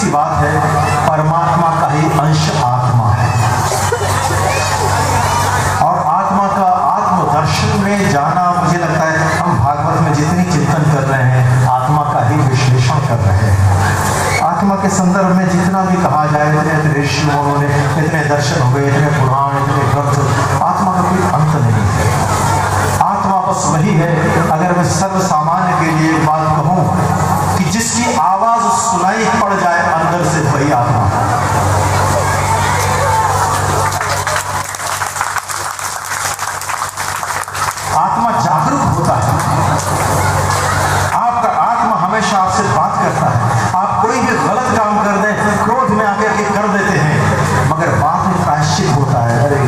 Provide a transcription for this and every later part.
सी बात है, परमात्मा का ही अंश आत्मा है और आत्मा का आत्मदर्शन में जाना, मुझे लगता है हम भागवत में जितनी चिंतन कर रहे हैं आत्मा का ही विश्लेषण कर रहे हैं। आत्मा के संदर्भ में जितना भी कहा जाए, इतने ऋषि उन्होंने, इतने दर्शन हो गए, इतने पुराण, इतने ग्रंथ, आत्मा का कोई अंत नहीं है। आत्मा बस वही है, अगर मैं सर्व सामान्य के लिए एक बात कहूं कि जिसकी आवाज सुनाई पड़ जाए अंदर से, वही आत्मा है। आत्मा जागरूक होता है, आपका आत्मा हमेशा आपसे बात करता है। आप कोई भी गलत काम कर दें, क्रोध में आकर के कर देते हैं, मगर बाद में प्रायश्चित होता है। अरे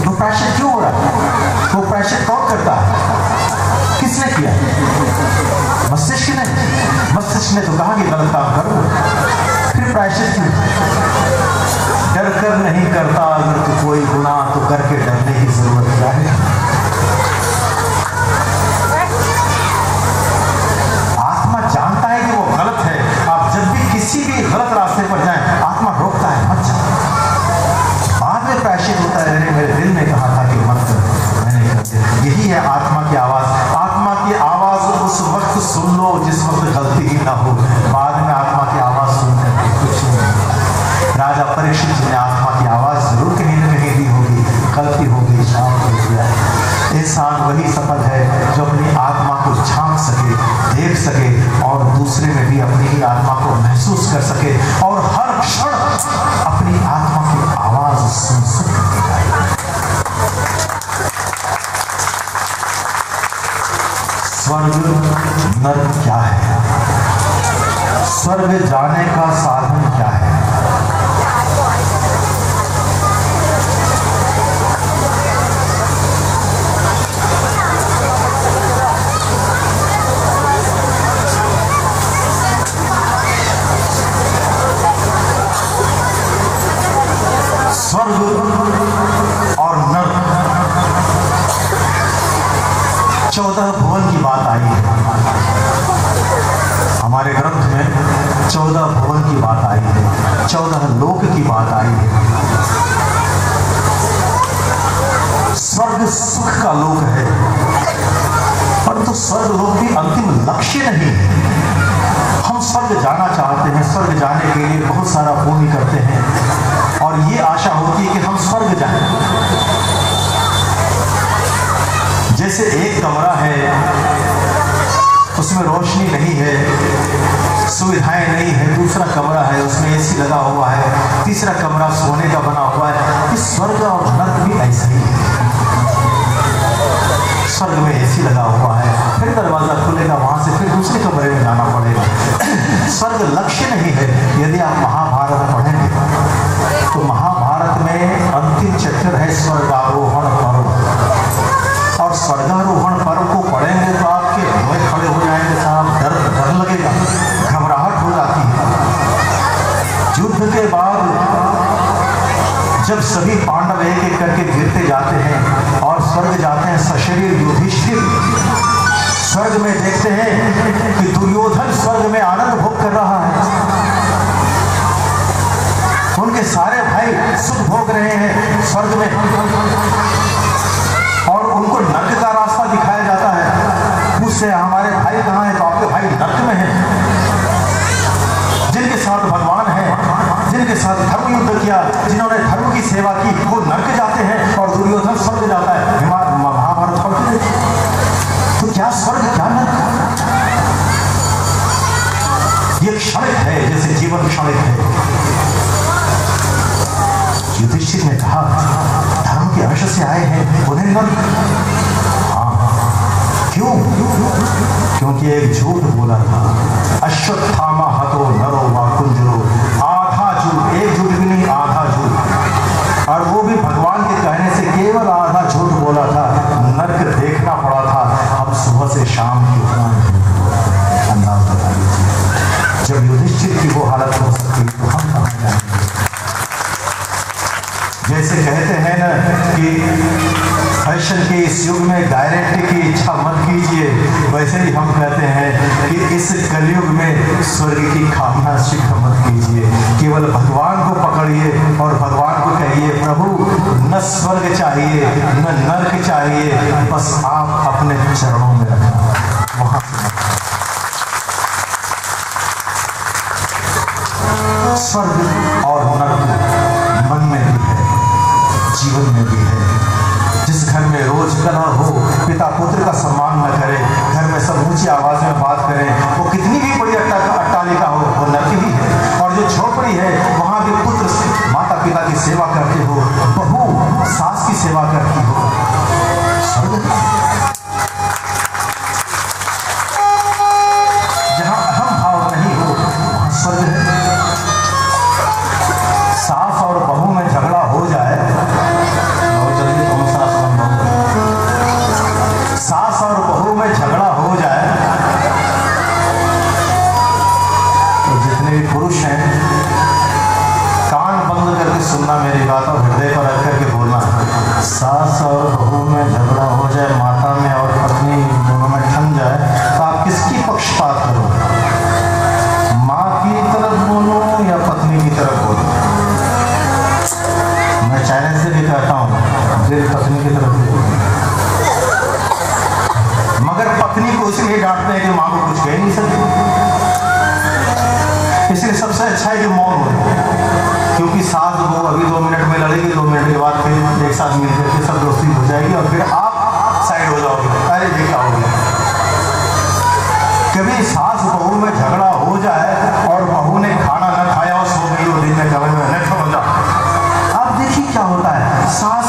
वो प्रायश्चित क्यों हो रहा है? वो प्रायश्चित कौन करता है? किसने किया? मस्तिष्क ने। मस्तिष्क ने तो कहा कि गलत काम करो, फिर प्रायश्चित क्यों? डर कर नहीं करता, अगर तो कोई गुनाह तो करके डरने की जरूरत क्या है? आत्मा जानता है कि वो गलत है। आप जब भी किसी भी गलत रास्ते पर जाएं, आत्मा रोकता है, मत जाओ। बाद में प्रायश्चित होता है, मेरे दिल ने कहा था कि मत कर, मैंने कर दिया। यही है आत्मा की आवाज। आत्मा की आवाज उस वक्त सुन लो जिस वक्त गलती ही ना हो, बाद में आत्मा की आवाज सुनने कुछ नहीं। राजा परीक्षित ने आत्मा की आवाज जरूर कहीं न कहीं दी होगी, गलती होगी, शाम हो गया। इंसान वही सफल है जो अपनी आत्मा को झांक सके, देख सके और दूसरे में भी अपनी ही आत्मा को महसूस कर सके और हर क्षण अपनी आत्मा की आवाज सुन सके। स्वर्ग नर्क क्या है? स्वर्ग जाने का साधन क्या है? स्वर्ग और नर्क, 14 भुवन की बात आई है हमारे ग्रंथ में। 14 भुवन की बात आई है, 14 लोक की बात आई है। स्वर्ग सुख का लोक है, परंतु स्वर्ग लोक भी अंतिम लक्ष्य नहीं है। हम स्वर्ग जाना चाहते हैं, स्वर्ग जाने के लिए बहुत सारा पुण्य करते हैं और ये आशा होती है कि हम स्वर्ग जाएं। जैसे एक कमरा है, उसमें रोशनी नहीं है, सुविधाएं नहीं है, दूसरा कमरा है उसमें एसी लगा हुआ है, तीसरा कमरा सोने का बना हुआ है। इस स्वर्ग और नर्क भी ऐसा ही है। स्वर्ग में एसी लगा हुआ है, फिर दरवाजा खुलेगा, वहां से फिर दूसरे कमरे में जाना पड़ेगा। स्वर्ग लक्ष्य नहीं है। यदि आप महाभारत पढ़ेंगे तो महाभारत में अंतिम चैप्टर है स्वर्गारोहण पर्व, और स्वर्गारोहण पर्व को पढ़ेंगे तो आपके रोए खड़े हो जाएंगे साहब, डर लगेगा, घबराहट हो जाती है। युद्ध के बाद जब सभी पांडव एक एक करके गिरते जाते हैं और स्वर्ग जाते हैं, सशरीर युधिष्ठिर स्वर्ग में देखते हैं कि दुर्योधन स्वर्ग में आनंद भोग कर रहा है। उनके सारे भाई सुख भोग रहे हैं स्वर्ग में और उनको नर्क का रास्ता दिखाया जाता है। पूछते हैं हमारे भाई कहाँ हैं? तो आपके भाई नर्क में हैं। जिनके साथ भगवान है, जिनके साथ धर्म युद्ध किया, जिन्होंने धर्म की सेवा की, वो नर्क जाते हैं और दुर्योधन स्वर्ग जाता है। महाभारत पढ़ते तो क्या स्वर्ग क्या नर्क? ये क्षणिक है, जैसे जीवन क्षणिक है। युधिष्ठिर ने कहा धर्म के अंश से आए हैं, उन्हें नर्क? हाँ, क्यों? क्योंकि एक झूठ बोला था, अश्वत्थामा हतो नरो वा कुंजरो। आधा झूठ, एक झूठ भी नहीं, आधा झूठ, और वो भी भगवान के कहने से केवल आधा झूठ बोला था। नर्क देखना पड़ा था। हम सुबह से शाम कितना अंदाज बता दीजिए। जब युधिष्ठिर की वो हालत हो सकती तो हम कहाँ जाएंगे? जैसे कहते हैं ना कि फैशन के इस युग में गारंटी की इच्छा मत कीजिए। वैसे ही हम कहते हैं कि इस कलयुग में स्वर्ग की कामना शीघ्र मत कीजिए। केवल भगवान को पकड़िए और भगवान को कहिए, प्रभु न स्वर्ग चाहिए न नरक चाहिए, बस आप अपने चरणों में रखना। वहां से स्वर्ग और नरक मन में भी है, जीवन में भी है। जिस घर में रोज कलह हो, पिता पुत्र का सम्मान न करे, घर में सब ऊंची आवाज में बात करें, वो कितनी भी बड़ी अट्टालिका हो, वो नरक ही है। और जो झोपड़ी है वहां भी पुत्र माता पिता की सेवा करते हो, बहू सास की सेवा करती हो, स्वर्ग है। जहां अहम भाव नहीं हो वहां स्वर्ग है। सास और बहू में झगड़ा हो जाए, बहुत जल्दी कौन सा सास और बहू में झगड़ा हो जाए तो जितने भी पुरुष हैं कान बंद करके सुनना मेरी बात और हृदय पर रख करके बोलना। सास और बहू में झगड़ा हो जाए, माता में और पत्नी दोनों में ठन जाए, तो आप किसकी पक्षपात करो? माँ की तरफ बोलो या पत्नी की तरफ बोलो? मैं चैलेंज से भी कहता हूँ, फिर पत्नी की तरफ बोलो। मगर पत्नी को इसलिए डांटते हैं कि माँ को कुछ कह नहीं सकती, इसलिए सबसे अच्छा है कि मौन हो। क्योंकि सास वो अभी 2 मिनट में लड़ेगी, 2 मिनट के बाद फिर एक साथ मिल करके सब दोस्ती हो जाएगी और फिर आप साइड हो जाओगे, अरे ये क्या हो गया। कभी सास बहू में झगड़ा हो जाए और बहू ने खाना न खाया और सो गई और दिन में कमरे में न हो जाए, अब देखिए क्या होता है। सास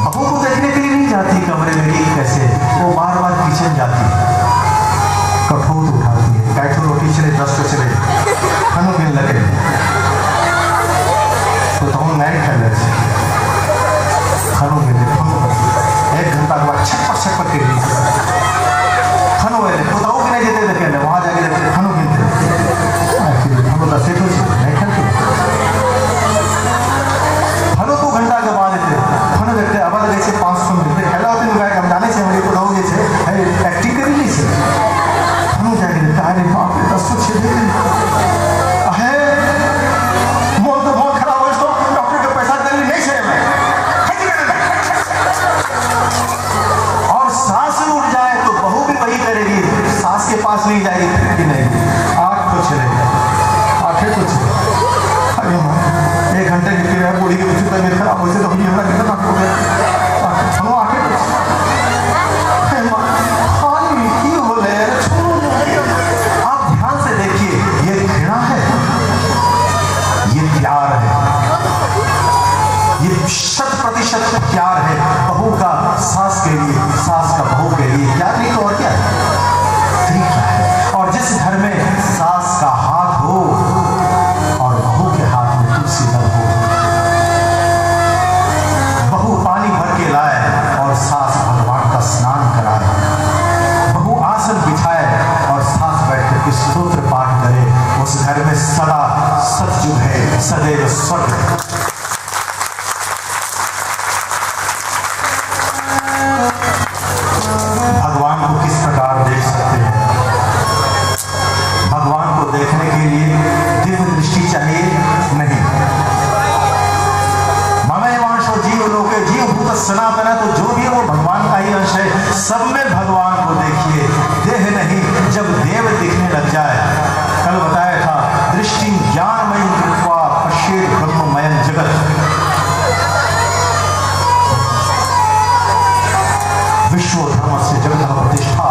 बहू को देखने के लिए नहीं जाती कमरे में कि कैसे, वो बार बार किचन जाती है, कठोर उठाती है, कैठो रोटी चले 10 पे चले खानों के लगे तो हम नहीं खेल खानों के लिए 1 घंटा के बाद छप्पर के लिए खानों वाले बताओ कि नहीं देते देखे वहां जाके देखते खानों गिनते हम लोग सेठ नहीं खेलते। खानों 2 घंटा के बाद देते खानों देखते अब जैसे 500 मिलते खेला होते हैं हम जाने से हमारे बताओ जैसे एक्टिंग करी नहीं से खानों जाके देखते अरे बाप रे 10 छे है मोल तो बहुत खराब हो इसको डॉक्टर के पैसा देने नहीं से मैं और सांस उठ जाए तो बहू भी वही करेगी, सास के पास नहीं जाएगी कि नहीं 8 को चले 8 को चले। अरे माँ 1 घंटे की है बूढ़ी की बच्ची तबीयत खराब हो तो होगी हमारा कितना हो गया सुनो 8 क्यों बोले। आप ध्यान से देखिए, ये घृणा है, ये प्यार है, ये 100% प्यार है बहू का सास के लिए, सास का बहू के लिए। प्यार नहीं तो और क्या है, तरीका है। और जिस घर में सास का हाथ हो और बहू के हाथ में तुलसी दल हो, बहू पानी भर के लाए और सास भगवान का स्नान कराए, बहू आसन बिछाए और सास बैठ कर स्तोत्र पाठ करे, उस घर में सदा सतयुग है, सदैव स्वर्ग है। भगवान को किस प्रकार देख सकते हैं? भगवान को देखने के लिए दिव्य दृष्टि चाहिए नहीं। ममैवांशो जीव लोके जीव भूत सनातन है, तो जो भी है वो भगवान का ही अंश है। सब में भगवान को देखिए, देह नहीं। जब देव दिखने लग जाए, कल बताया था दृष्टि ज्ञानमयी कृत्वा पश्येत् ब्रह्ममयं जगत्। विश्व धर्म से जगत प्रतिष्ठा,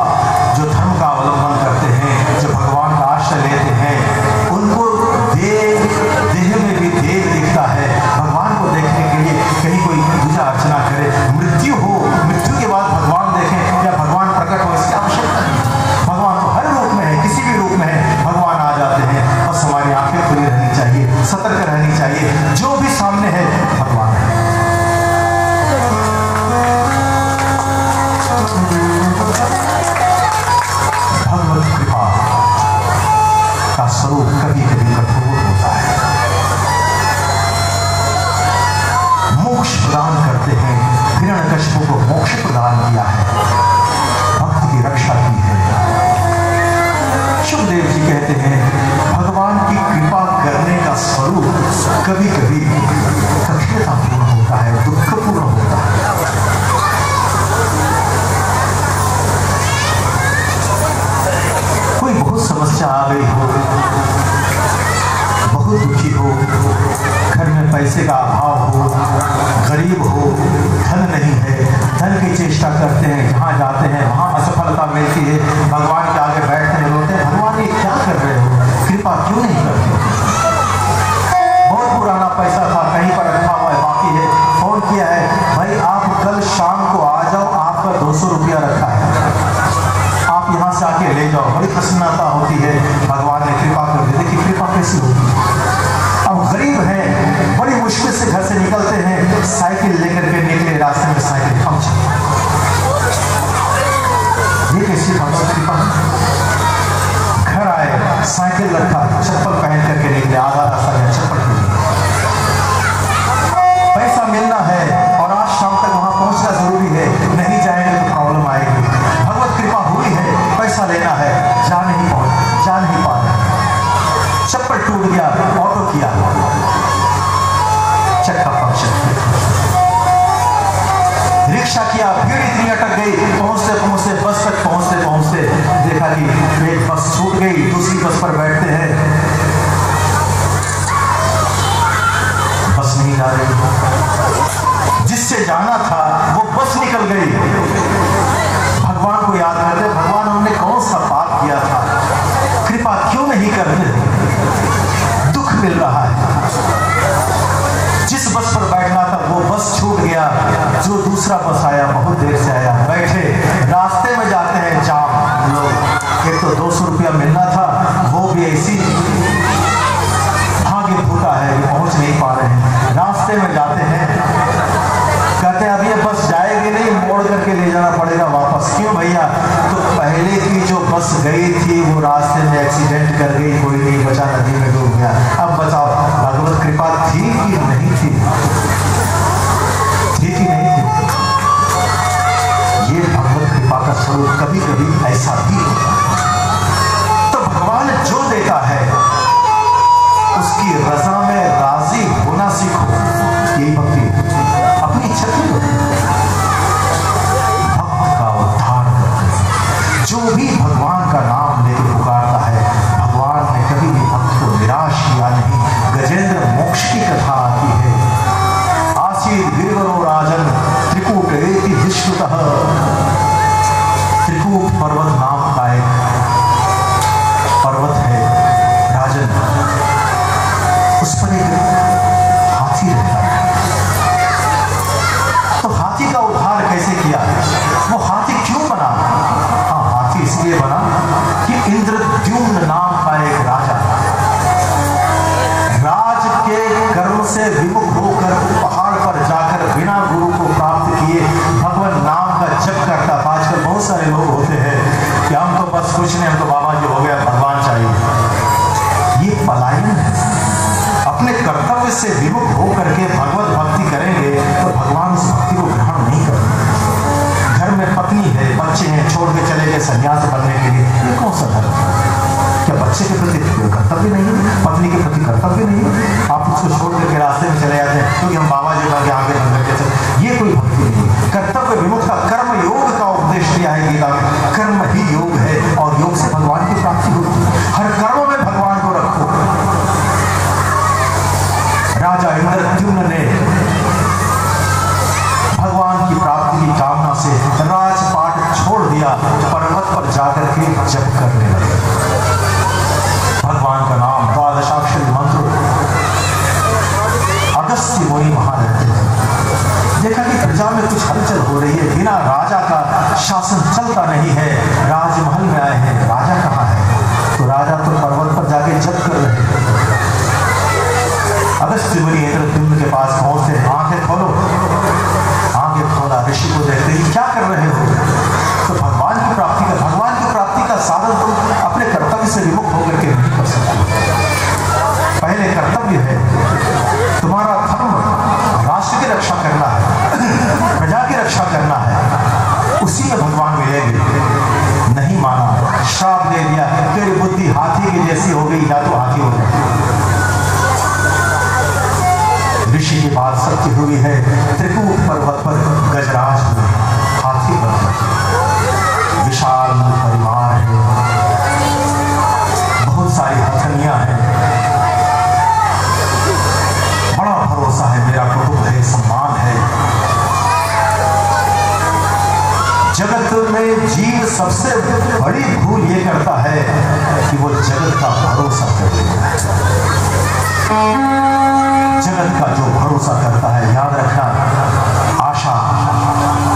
जो धर्म का अवलंबन करते हैं, जो भगवान का आश्रय लेते हैं, उनको देह में भी देव दिखता है। भगवान को देखने के लिए कहीं कोई पूजा अर्चना करे, मृत्यु हो, मृत्यु के बाद भगवान देखें या भगवान प्रकट हो, इसकी आवश्यकता नहीं। भगवान तो हर रूप में है, किसी भी रूप में है, भगवान आ जाते हैं। बस हमारी आंखें खुली रहनी चाहिए, सतर्क रहनी चाहिए, जो भी सामने है भगवान है। भगवत कृपा का स्वरूप कभी कभी कठोर होता है। मोक्ष प्रदान करते हैं, हिरण्यकश्यप को बीमारी हो, बहुत दुखी हो, घर में पैसे का अभाव हो, गरीब हो, धन नहीं है, धन की चेष्टा करते हैं, जहाँ जाते हैं वहाँ असफलता मिलती है, भगवान के आगे बैठते हैं, रोते हैं, भगवान ये क्या कर रहे हो, कृपा क्यों नहीं करते? बहुत पुराना पैसा था, कहीं पर रखा हुआ है, बाकी है, फोन किया है, भाई आप कल शाम को आ जाओ, आपका 200 रुपया रखा है, आप यहाँ से आके ले जाओ। बड़ी प्रसन्नता होती है, भगवान ने कृपा कर दी। देखिए कृपा कैसी होती है। अब गरीब हैं, बड़ी मुश्किल से घर से निकलते हैं, साइकिल लेकर के निकले, रास्ते में साइकिल पंक्चर, ये कैसी कृपा? घर आए, साइकिल रखा, चप्पल पहन करके निकले, आधा रास्ता गया चप्पल के लिए, पैसा मिलना है और आज शाम तक वहां पहुंचना जरूरी है, नहीं जाएंगे तो प्रॉब्लम आएगी। भगवत कृपा हुई है, पैसा लेना है, जा नहीं पा रहे, चप्पल टूट गया, ऑटो किया, चक्का पंक्चर, रिक्शा किया, भीड़ इतनी अटक गई, पहुंचते पहुंचते बस तक पहुंचते देखा कि एक बस छूट गई, दूसरी बस पर बैठते हैं, बस नहीं जा रही, जिससे जाना था वो बस निकल गई। भगवान को याद करते, भगवान हमने कौन सा पाप किया था, कृपा क्यों नहीं करते? दुख मिल रहा है, जिस बस पर बैठना था वो बस छूट गया, जो दूसरा बस आया बहुत देर से आया, बैठे, रास्ते में जाते हैं, जाम लोग, एक तो 200 रुपया मिलना था, वो भी ऐसी भाग्य फूटा है, पहुंच नहीं पा रहे हैं, रास्ते में जाते हैं, कहते हैं अब ये बस जाएगी नहीं, मोड़ करके ले जाना पड़ेगा वापस। क्यों भैया? तो पहले की जो बस गई थी वो रास्ते में एक्सीडेंट कर गई, कोई नहीं बचा, नदी में डूब गया। अब बताओ भगवत कृपा थी कि नहीं थी? थी कि नहीं थी? ये भगवत कृपा का स्वरूप कभी कभी ऐसा भी होता है। तो भगवान जो देता है उसकी रजा में राजी होना सीखो, यही भक्ति। अपनी इच्छा की भक्त का उद्धार करते हैं। जो भी भगवान का नाम लेकर पुकारता है, भगवान ने कभी भी भक्त को निराश किया नहीं। गजेंद्र मोक्ष की कथा आती है, आसीत गिरिवरो राजन त्रिकूट एति विश्वतः। त्रिकूट पर्वत नाम का एक पर्वत है राजन, उस पर एक हाथी रहता है। तो हाथी का उद्धार कैसे किया? वो हाथी क्यों बना? हाँ, हाथी इसलिए बना कि इंद्रद्युम्न नाम का एक राजा राज के कर्म से विमुख होकर पहाड़ पर जाकर बिना गुरु को प्राप्त किए भगवान नाम का जप करता था। आजकल बहुत सारे लोग होते हैं कि हम तो बस कुछ नहीं, हम तो बाबा जी हो गया, भगवान चाहिए। ये पलायन है। अपने कर्तव्य से विमुख होकर के भगवत भक्ति करेंगे तो भगवान उस भक्ति को ग्रहण नहीं करेंगे। घर में पत्नी है, बच्चे हैं, छोड़ के चले गए सन्यास बनने के लिए, ये कौन सा धर्म है? क्या बच्चे के प्रति कर्तव्य नहीं है? पत्नी के प्रति कर्तव्य नहीं है? आप उसको छोड़ करके रास्ते में चले जाते हैं क्योंकि हम बाबा जी का आगे बन करके चले, ये कोई भक्ति नहीं है। कर्तव्य विमुख का कर्म योग का उपदेश दिया है गीता में। कर्म ही योग है और योग से भगवान की प्राप्ति होती है। हर कर्म में भगवान को रखो। राजा इंद्रद्युम्न ने भगवान की प्राप्ति की कामना से राजपाट छोड़ दिया, पर्वत पर जाकर के जप करने लगे भगवान का नाम, द्वादशाक्षरी मंत्र। अगस्त्य मुनि वहां रहते थे। देखा कि प्रजा में कुछ हलचल हो रही है, बिना राजा का शासन चलता नहीं है। राजमहल में आए हैं, राजा कहाँ है? तो राजा तो पर्वत पर जाके जप कर रहे हैं। अगस्त्य मुनि इंद्रद्युम्न के पास पहुंचते, आंखें खोलो। आंखें खोला, ऋषि को देखते ही क्या कर रहे हो? तो भगवान की प्राप्ति का साधन तुम अपने कर्तव्य से विमुख होकर के नहीं कर सकते। पहले कर्तव्य है तुम्हारा धर्म, राष्ट्र की रक्षा करना है, प्रजा की रक्षा करना है, उसी में भगवान मिलेंगे। नहीं माना, श्राप दे दिया, तेरी बुद्धि हाथी की जैसी हो गई, या तो हाथी हो जाए। ऋषि की बात सत्य हुई है। त्रिकूट पर्वत पर गजराज हुए, हाथी पर विशाल परिवार है, बहुत सबसे बड़ी भूल ये करता है कि वो जगत का भरोसा कर लेता है। जगत का जो भरोसा करता है, याद रखना, आशा,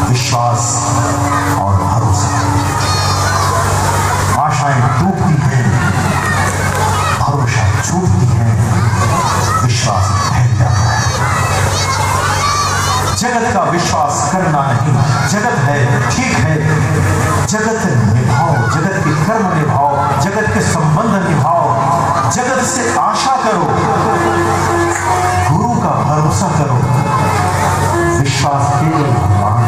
विश्वास और भरोसा, आशाएं टूटती हैं, भरोसा छूटती है, विश्वास ढह जाता है। जगत का विश्वास करना नहीं, जगत है, ठीक है, जगत निभाओ, जगत के कर्म निभाओ, जगत के संबंध निभाओ, जगत से आशा करो, गुरु का भरोसा करो, विश्वास केवल भगवान।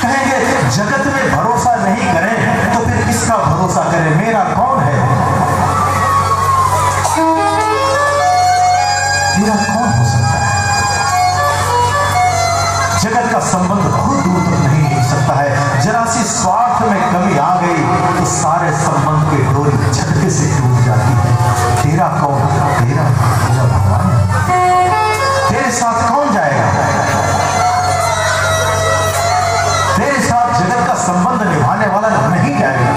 कहेंगे जगत में भरोसा नहीं करें तो फिर किसका भरोसा करें, मेरा कौन है, मेरा कौन हो सकता है। जगत का संबंध बहुत दूर तक नहीं मिल सकता है। जरा सी स्वार्थ में कमी आ गई तो सारे संबंध की डोरी झटके से टूट जाती है। तेरा कौन, तेरा भगवान है। तेरे साथ कौन जाएगा, तेरे साथ जगत का संबंध निभाने वाला नहीं जाएगा।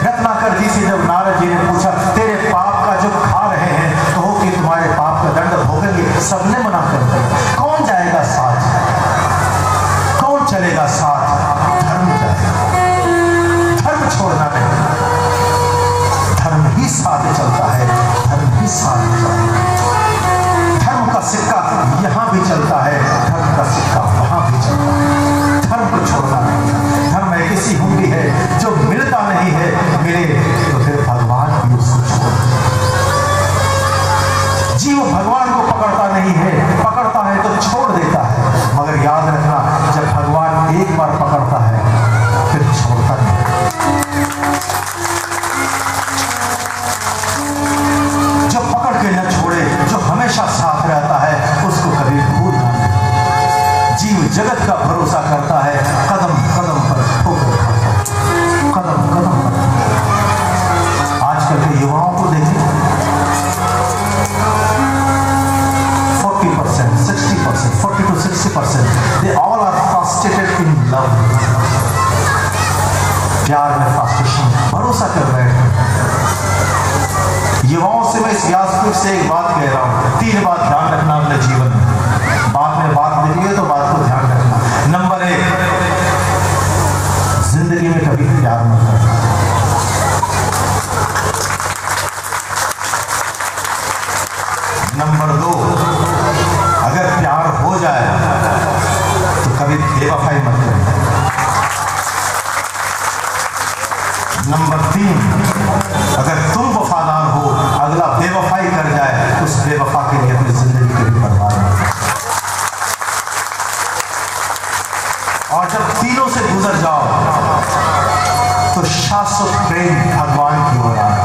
रत्नाकर जी से जब नारद जी ने पूछा तेरे पाप का जो खा रहे हैं तो हो कि तुम्हारे पाप का दंड भोगेंगे, सबने मना कर दिया। कौन जाएगा साथ, कौन चलेगा साथ, धर्म जाएगा। धर्म छोड़ना नहीं, धर्म ही साथ चलता है, धर्म ही साथ चलता है। धर्म का सिक्का यहां भी चलता है, धर्म का सिक्का वहां भी चलता है। धर्म को छोड़ना नहीं। धर्म एक ऐसी हुंडी है जो मिलता नहीं है, मिले तो फिर भगवान भी उसको छोड़। जीव भगवान को पकड़ता नहीं है, पकड़ता है तो छोड़ देता है। मगर याद रखना, जब भगवान एक बार पकड़ता है फिर छोड़ता नहीं। जो पकड़ के न छोड़े, जो हमेशा साथ रहता है, उसको कभी भूल नहीं। जीव जगत का भरोसा करता है, कदम कदम पर ठोकर खाता है, कदम कदम पर। आजकल के युवाओं को देखिए, 40%, 60%, 40 to 60%, they all are frustrated in love. प्यार में फ्रस्ट्रेशन, भरोसा कर रहे हैं। युवाओं से मैं इस व्यासपीठ से एक बात कह रहा हूं, 3 बात ध्यान रखना अपने जीवन में। बात में बात मिली है तो बात को ध्यान रखना। नंबर 1, जिंदगी में कभी प्यार मत करना। नंबर 2, अगर प्यार हो जाए तो कभी बेवफाई मत करना। नंबर 3, अगर तुम वफादार हो, अगला बेवफाई कर जाए, उस बेवफा के लिए अपनी जिंदगी कभी बर्बाद मत। और जब तीनों से गुजर जाओ तो शाश्वत प्रेम भगवान की ओर आना।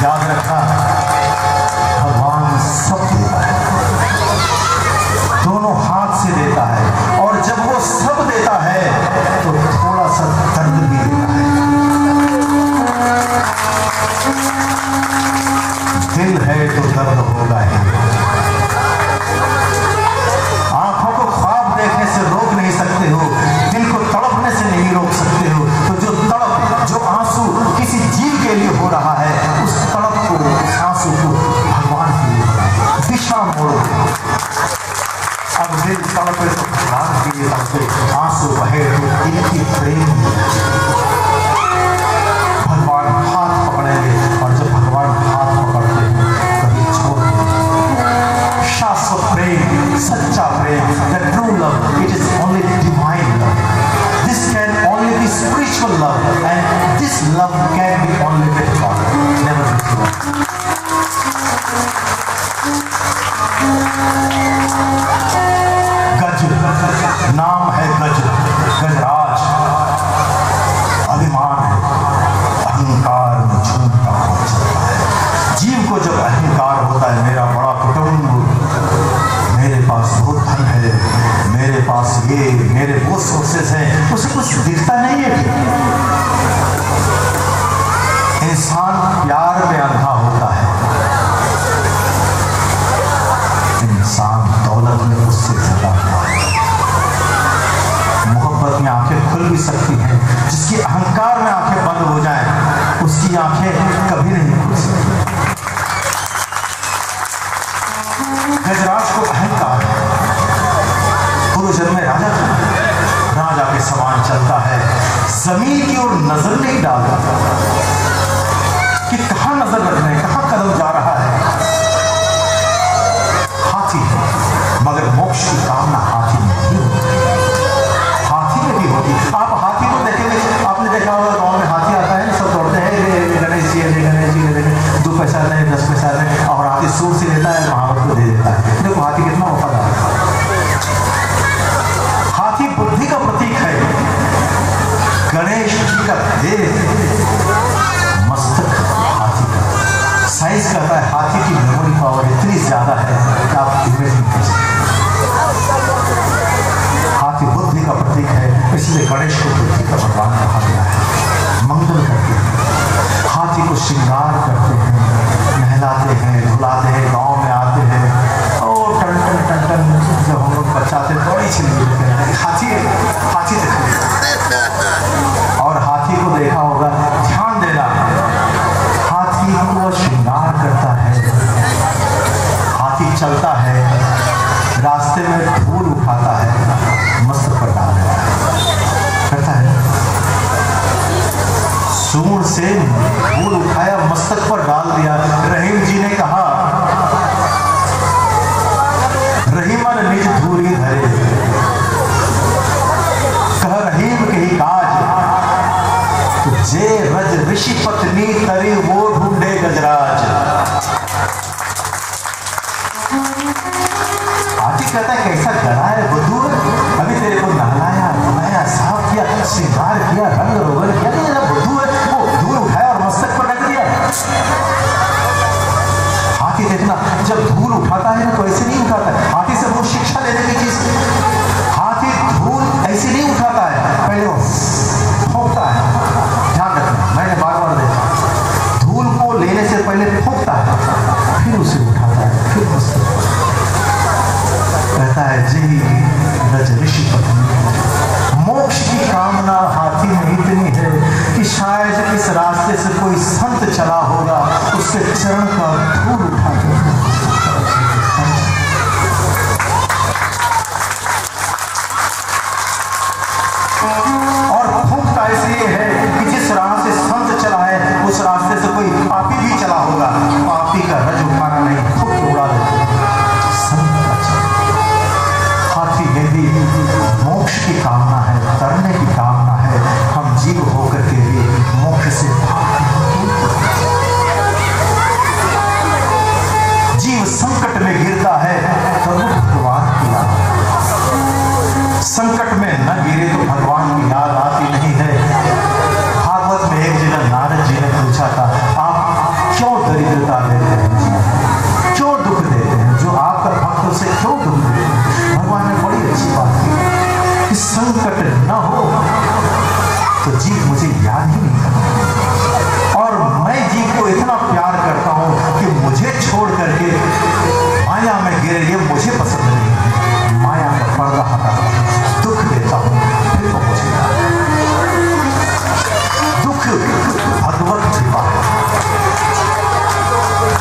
याद रखना, भगवान सब देता है, दोनों हाथ से देता है, और जब वो सब देता है तो थोड़ा सा दर्द भी देता है। दिल है तो दर्द होगा ही। आंखों को ख्वाब देखने से रोक नहीं सकते हो, दिल को तड़पने से नहीं रोक सकते हो। तो जो तड़प, जो आंसू किसी जीव के लिए हो रहा है, उस तड़प को, उस आंसू को भगवान के लिए दिशा मोड़ो। अब दिल तड़पे तो भगवान के लिए तड़पे, आंसू बहे तो इनकी प्रेम। भगवान हाथ पकड़ेंगे, और जब भगवान हाथ पकड़ते हैं कभी छोड़ देंगे। शाश्वत प्रेम, सच्चा प्रेम, the true love, it is only divine love. This can only be spiritual love, and this love can be only with God, never with you. गज, नाम है गज, गजराज, अभिमान है, अहंकार में झूमता हुआ चलता है। जीव को जब अहंकार होता है, मेरा बड़ा कुटुंब, मेरे पास बहुत धन है, मेरे पास ये, मेरे वो सोर्सेस हैं, उसे कुछ दिखता नहीं है। इंसान प्यार में अंधा होता है। खुल भी सकती हैं, जिसकी अहंकार में आंखें बंद हो जाएं, उसकी आंखें कभी नहीं खुल सकती। गजराज को अहंकार है, पूर्व जन्म में राजा था, राजा के समान चलता है, जमीन की ओर नजर नहीं डालता कि कहां नजर रखना है, कहां कदम जा रहा है। हाथी है, मगर मोक्ष की कामना हाथी में भी होती है, हाथी में भी होती है। आप हाथी को देखेंगे, आपने देखा होगा गांव में हाथी आता है, सब दौड़ते हैं, गणेश जी गणेश जी, 2 पैसा नहीं 10 पैसा नहीं, और हाथी सूर से लेता है, महावत को दे देता है। देखो हाथी कितना वफादार है। हाथी बुद्धि का प्रतीक है, गणेश जी का देह मस्तक हाथी का। साइंस कहता है हाथी की मेमोरी पावर इतनी ज्यादा है कि आप इमेज नहीं कर सकते। हाथी बुद्धि का प्रतीक है, इसलिए गणेश को बुद्धि का भगवान कहा गया है। मंगल करते हैं, हाथी को श्रृंगार करते हैं, नहलाते हैं, धुलाते हैं, गांव में आते हैं और टन टन टन टन जब हम लोग बचाते बड़ी छिड़ी हाथी देखते। और हाथी को देखा होगा, ध्यान देना, हाथी को श्रृंगार करता है। हाथी चलता है, रास्ते में धूल उठाता है, मस्तक पर डाल करता है, सूंड से धूल उठाया, मस्तक पर डाल दिया। रहीम जी ने कहा, रहीमन निज धूरी धरे, कह रहीम के ही काज, जे रज ऋषि पत्नी तरी वो ढूंढे गजराज। हाथी कहता है कैसा गड़ा है बुद्धू, अभी तेरे को नहलाया धुलाया साफ किया श्रृंगार किया रंग रोगन किया, नहीं बुद्धू है, वो धूल उठाया और मस्तक पर रख दिया। हाथी देखना जब धूल उठाता है ना तो ऐसे नहीं उठाता है, हाथी से बहुत शिक्षा लेने की चीज। हाथी धूल ऐसे नहीं उठाता है, पहले वो फूंकता है, ध्यान रखना, मैंने बार बार देखा, धूल को लेने से पहले फूंकता है, फिर उसे उठाता है, फिर मस्तक कहता है जी रज ऋषि पत्नी। मोक्ष की कामना हाथी में इतनी है कि शायद इस रास्ते से कोई संत चला होगा, उसके चरण का धूल उठा के और फूंकता इसलिए है कि जिस राह से संत चला है उस रास्ते से कोई पापी भी चला होगा, पापी का रज उठाना नहीं, फूंक के उड़ा देते। हाथी में भी मोक्ष की कामना है, तरने की कामना है। हम जीव होकर के भी मोक्ष से जीव संकट में गिरता है तो भगवान की याद, संकट में न गिरे तो भगवान की याद आती नहीं है। भागवत में एक जगह नारद जी ने पूछा था, आप क्यों दरिद्रता देते हैं, क्यों दुख देते हैं, जो आपका भक्त उसे क्यों दुख देते हैं। भगवान ने बड़ी अच्छी बात की कि संकट न हो तो जीव मुझे याद ही नहीं करता, और मैं जीव को इतना प्यार करता हूं कि मुझे छोड़ करके माया में गिरे ये मुझे पसंद नहीं है। माया का पर्दा हटा दुख देता हूं, फिर तो मुझे दुख भगवत कृपा है।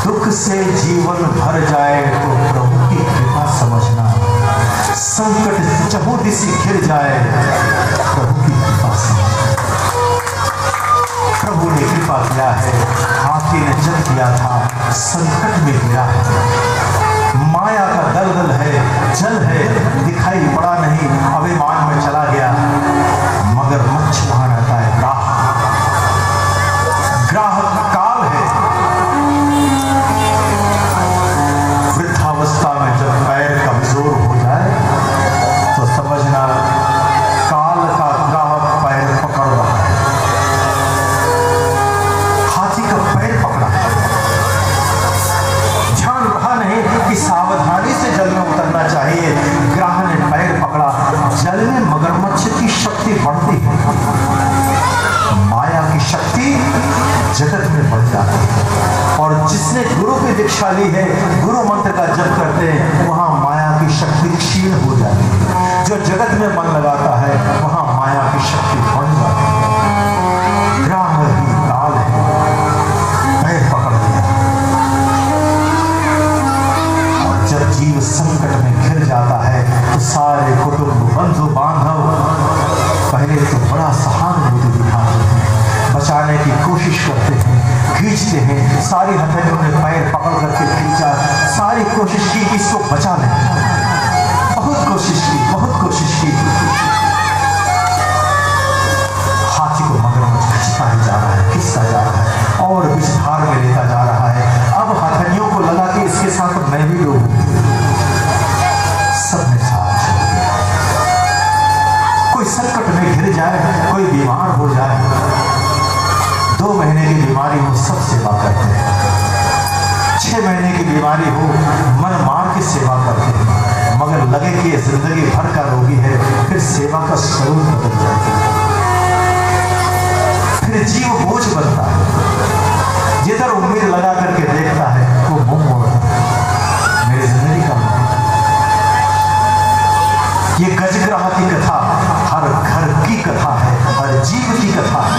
दुख से जीवन भर जाए तो प्रभु की कृपा समझना, संकट चहुदिशी घिर जाए प्रभु की कृपा समझना। प्रभु ने कृपा किया है, हाथी ने जब किया था संकट में गिरा है, माया का दलदल है, जल है, दिखाई पड़ा नहीं, अभिमान में चला गया, मगर मच्छ वहां रहता है, ग्राहक काल है। वृद्धावस्था में जब पैर कमजोर हो जाए तो समझना काल का ग्राहक पैर पकड़ रहा है। हाथी का पैर पकड़ा, ध्यान रहा नहीं कि सावधानी से जल में उतरना चाहिए। ग्राह ने पैर पकड़ा, जल में मगरमच्छ की शक्ति बढ़ती है, माया की शक्ति जगत में बढ़ जाती है। और जिसने गुरु की दीक्षा ली है, गुरु मंत्र का जप करते हैं, वहां माया की शक्ति क्षीण हो जाती है। जो जगत में मन लगाता है वहां माया की शक्ति खींचते हैं, सारी हथेलियों ने पैर पकड़ करके खींचा, सारी कोशिश की कि इसको बचा लें, बहुत कोशिश की, बहुत कोशिश की। हाथी को मगरमच्छ खींचता ही जा रहा है, खींचता जा रहा है और विस्तार में लेता जा रहा है। अब हथेलियों को लगा कि इसके साथ मैं भी डूबूं, सबने साथ छोड़ दिया। कोई संकट में घिर जाए, कोई बीमार हो जाए, 2 महीने की बीमारी हो सब सेवा करते हैं, 6 महीने की बीमारी हो मन मार के सेवा करते हैं, मगर लगे कि ये जिंदगी भर का रोगी है, फिर सेवा का स्वरूप बदल जाता है, फिर जीव बोझ बनता है। जिधर उम्मीद लगा करके देखता है वो मुंह मोड़ता है। मेरी जिंदगी का ये गजग्राह की कथा हर घर की कथा है, हर जीव की कथा है।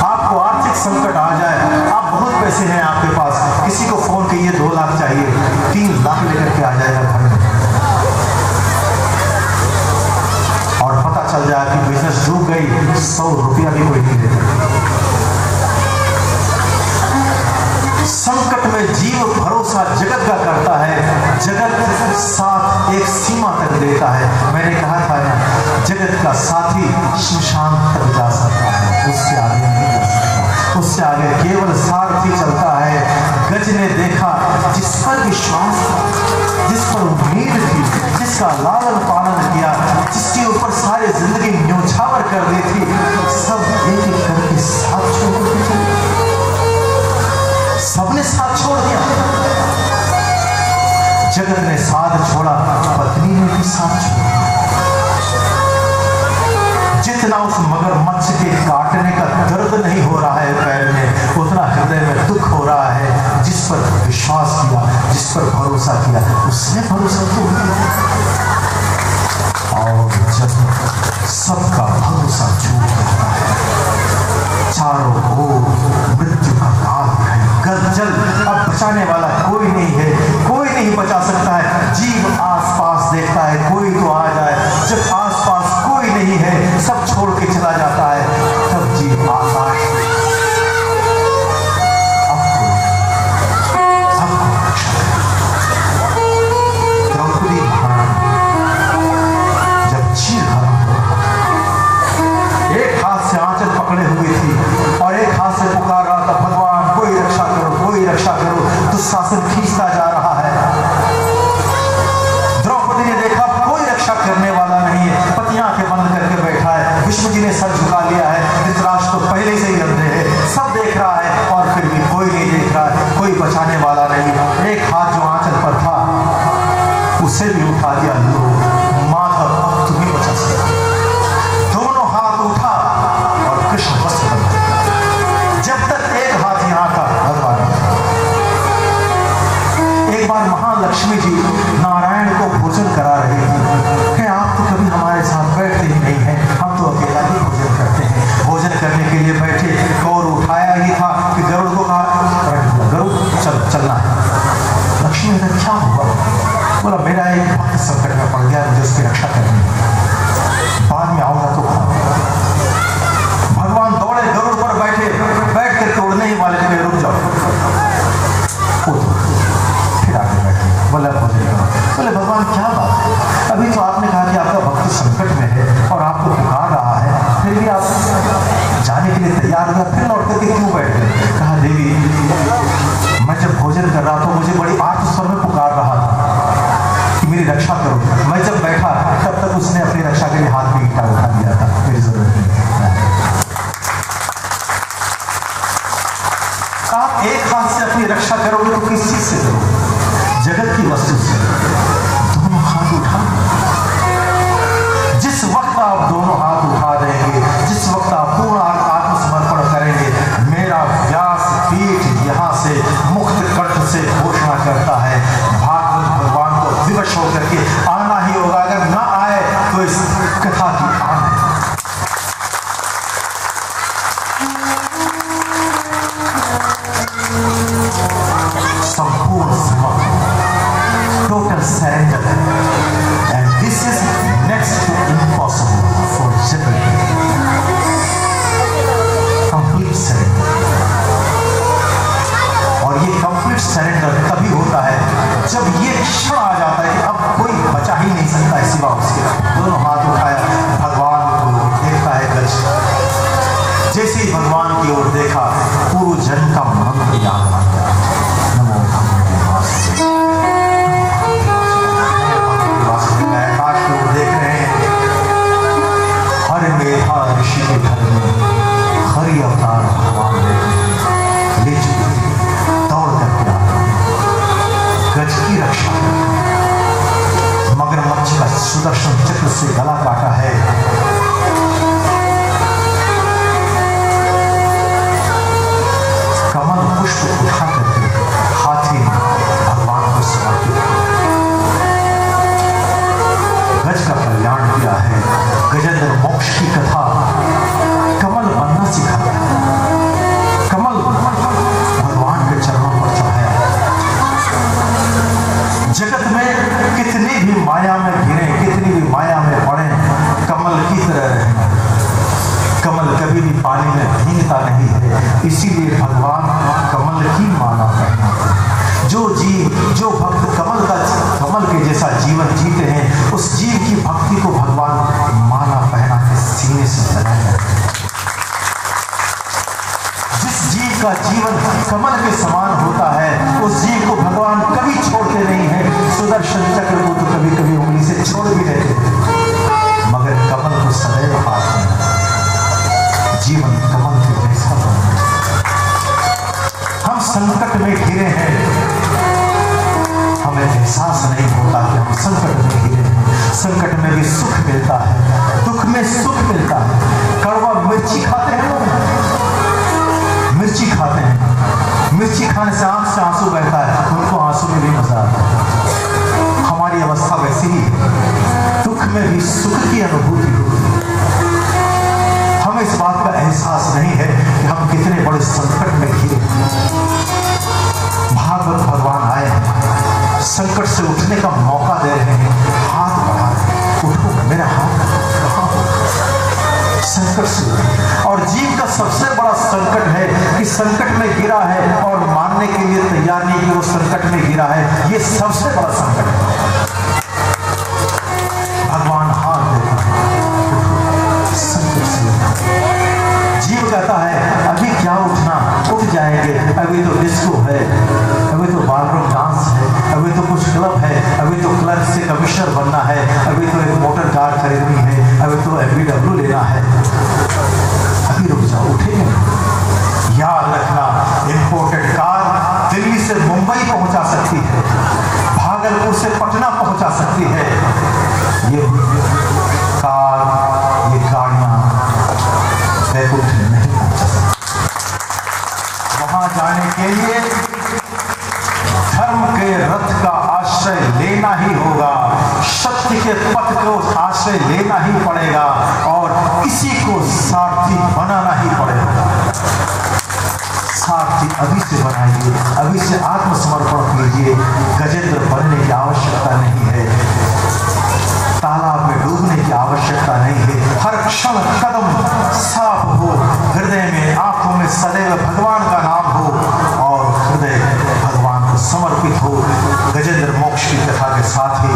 आपको आर्थिक संकट आ जाए, आप बहुत पैसे हैं आपके पास, किसी को फोन कीजिए 2 लाख चाहिए, 3 लाख लेकर के आ जाएगा घर में, और पता चल जाए कि बिजनेस डूब गई, 100 रुपया भी कोई नहीं देता। संकट में जीव भरोसा जगत का करता है, जगत साथ एक सीमा तक देता है। मैंने कहा था ना, जगत का साथी श्मशान तक जा सकता है, उससे आगे नहीं जा सकता, उससे आगे केवल सारथी चलता है। गज ने देखा जिस पर विश्वास था, जिस पर उम्मीद थी, जिसका लालन पालन किया, जिसके ऊपर सारी जिंदगी न्योछावर कर दी थी, सब एक एक करके साथ छोड़ के चले, सबने साथ छोड़ दिया। जगत ने साथ छोड़ा, पत्नी ने भी साथ छोड़ा। जितना उस मगरमच्छ के काटने का दर्द नहीं हो रहा है पैर में, उतना हृदय में दुख हो रहा है। जिस पर विश्वास किया, जिस पर भरोसा किया, उसने भरोसा तोड़ दिया। और जब सबका भरोसा छूट जाता है, चारों ओर मृत्यु का काल है, गलजल, अब बचाने वाला कोई नहीं है, कोई नहीं बचा सकता है। जीव आसपास देखता है कोई तो आ जाए, जब आसपास कोई नहीं है, सब छोड़ के चला जाता है, तब जीव आकाश द्रौपदी महारानी जब चीर हरण हो रहा, एक हाथ से आंचल पकड़े हुई थी और एक हाथ से पुकार रहा था, भगवान कोई रक्षा करो, कोई रक्षा करो। दुशासन खींचता जा रहा है। द्रौपदी ने देखा कोई रक्षा करने वाला नहीं है, पति आंखें बंद करके बैठा है। विष्णु जी ने सर झुका लिया है, धृतराष्ट्र तो पहले से ही अंधे है, सब देख रहा है और फिर भी कोई नहीं देख रहा है, कोई बचाने वाला नहीं। एक हाथ जो आंचल पर था उसे भी उठा दिया, लो माधव अब तुम्हें बचा सकते। दोनों हाथ उठा और कृष्ण वस्त्र बन गया। जब तक एक हाथ यहाँ था भगवान, एक बार महालक्ष्मी जी नारायण को भोजन करा रही थी। आप तो कभी हमारे साथ बैठते ही नहीं है, हम तो अकेला ही भोजन करते हैं। भोजन करने के लिए बैठे, गौर उठाया ही था कि गरुड़ को कहा, गरुड़ चलना है। लक्ष्मी ने क्या हुआ? बोला मेरा एक भक्त संकट में पड़ गया, मुझे उसकी रक्षा करनी है, बाद में आऊंगा तो भगवान दौड़े गरुड़ पर बैठे, बैठ कर तोड़ने ही वाले थे, रुक जाओ, फिर आगे बैठे, बोला भोजन करो। बोले भगवान क्या बात है, अभी तो आपने कहा कि आपका भक्त संकट में है और आपको पुकार रहा है, फिर भी आप जाने के लिए तैयार हुआ, फिर लौट करके क्यों बैठ गए? कहा देवी मैं जब भोजन कर रहा था मुझे बड़ी आर्त स्वर में पुकार रहा था कि मेरी रक्षा करो। मैं जब बैठा तब तक उसने अपनी रक्षा के लिए हाथ में ईंटा उठा दिया था, मेरी जरूरत नहीं। आप एक हाथ से अपनी रक्षा करोगे तो किस चीज से करोगे? जगत की वस्तु से। दोनों हाथ उठा, जिस वक्त आप दोनों हाथ उठा देंगे, जिस वक्त आप पूर्ण आत्मसमर्पण करेंगे, मेरा व्यास पीठ यहाँ से मुक्त कंठ से घोषणा करता है, भागवत भगवान को विवश होकर के आना ही होगा। से दोनों हाथ उठाया, भगवान को देखता है गज। जैसे ही भगवान की ओर देखा, पूर्व जन्म का मंत्र याद आ गया, नमो भगवते वासुदेवाय। आकाश की ओर देख रहे हैं, हर मेधा ऋषि के घर में हरि अवतार भगवान ले चुके, दौड़ करके आ रहे, गज की रक्षा करते, मगरमच्छ का सुदर्शन चक्र से गला काटा है। कमल पुष्प उठा करके हाथी भगवान को समर्पित, गज का कल्याण किया है। गजेंद्र मोक्ष की कथा कमल बनना सिखाता है, कमल भगवान के चरणों पर चढ़ाया। जगत में कितनी भी माया में घिरे, कितनी भी माया में पड़े, कमल की तरह रहें। कमल कभी भी पानी में भीगता नहीं है, इसीलिए भगवान कमल की माला पहनाते हैं। जो जीव, जो भक्त कमल के जैसा जीवन जीते हैं, उस जीव की भक्ति को भगवान माला पहना के सीने से लगाया। जिस जीव का जीवन कमल के समान होता है, उस जीव को भगवान कभी छोड़ते नहीं है। सुदर्शन चक्र को तो कभी कभी उंगली से छोड़ भी देते, मगर कमल को सदैव हाथ में, जीवन कमल के जैसा बना। हम संकट में घिरे हैं, हमें एहसास नहीं होता कि हम संकट में घिरे हैं। संकट में भी सुख मिलता है, दुख में सुख मिलता है। कड़वा मिर्ची खाते हैं लोग, मिर्ची खाते हैं, मिर्ची खाने से आंख से आंसू बहता है, उनको आंसू में भी मजा आता है। हमारी अवस्था वैसी ही है, दुख में भी सुख की अनुभूति होती है। हमें इस बात का एहसास नहीं है कि हम कितने बड़े संकट में घिरे। भागवत भगवान आए हैं, संकट से उठने का मौका दे रहे हैं, हाथ बढ़ा रहे हैं, उठो, मेरा हाथ कहाँ हो, संकट से। और जीव का सबसे बड़ा संकट है कि संकट में गिरा है और मानने के लिए तैयार नहीं कि वो संकट में गिरा है। ये सबसे बड़ा संकट है। भगवान हाथ देता है, संकट से। जीव कहता है अभी क्या उठना, उठ जाएंगे, अभी तो डिस्को है, अभी तो बालरूम डांस है, अभी तो कुछ क्लब है, अभी तो क्लर्क से कमिश्नर बनना है, अभी तो एक मोटर कार खरीदनी है, अभी तो MBW लेना है। अभी रुक जाओ, उठेंगे। याद रखना, इंपोर्टेड कार दिल्ली से मुंबई पहुंचा सकती है, भागलपुर से पटना पहुंचा सकती है। ये कार, ये गाड़ियां बैकुंठ नहीं पहुंचा सकती। वहां जाने के लिए धर्म के रथ का आश्रय लेना ही होगा, सत्य के पथ को आश्रय लेना ही पड़ेगा और किसी को सारथी बनाना ही पड़ेगा। सारथी अभी से बनाइए, अभी से आत्मसमर्पण कीजिए। गजेंद्र बनने की आवश्यकता नहीं है, तालाब में डूबने की आवश्यकता नहीं है। हर क्षण कदम साफ हो, हृदय में, आंखों में सदैव भगवान का नाम हो और हृदय भगवान को समर्पित हो। गजेंद्र मोक्ष की कथा के साथ ही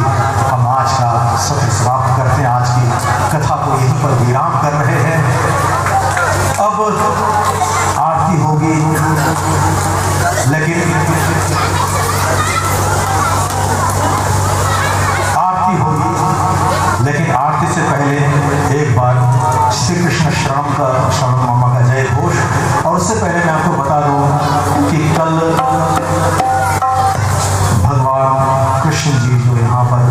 हम आज का सत्र समाप्त करते हैं। आज की कथा को यहीं पर विराम कर रहे हैं। अब आरती होगी, लेकिन आरती से पहले एक बार श्री कृष्ण शरण मामा का जय घोष। और उससे पहले मैं आपको बता दूं कि कल भगवान कृष्ण जी जो यहाँ पर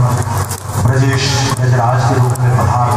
ब्रजेश गजराज के रूप में पधार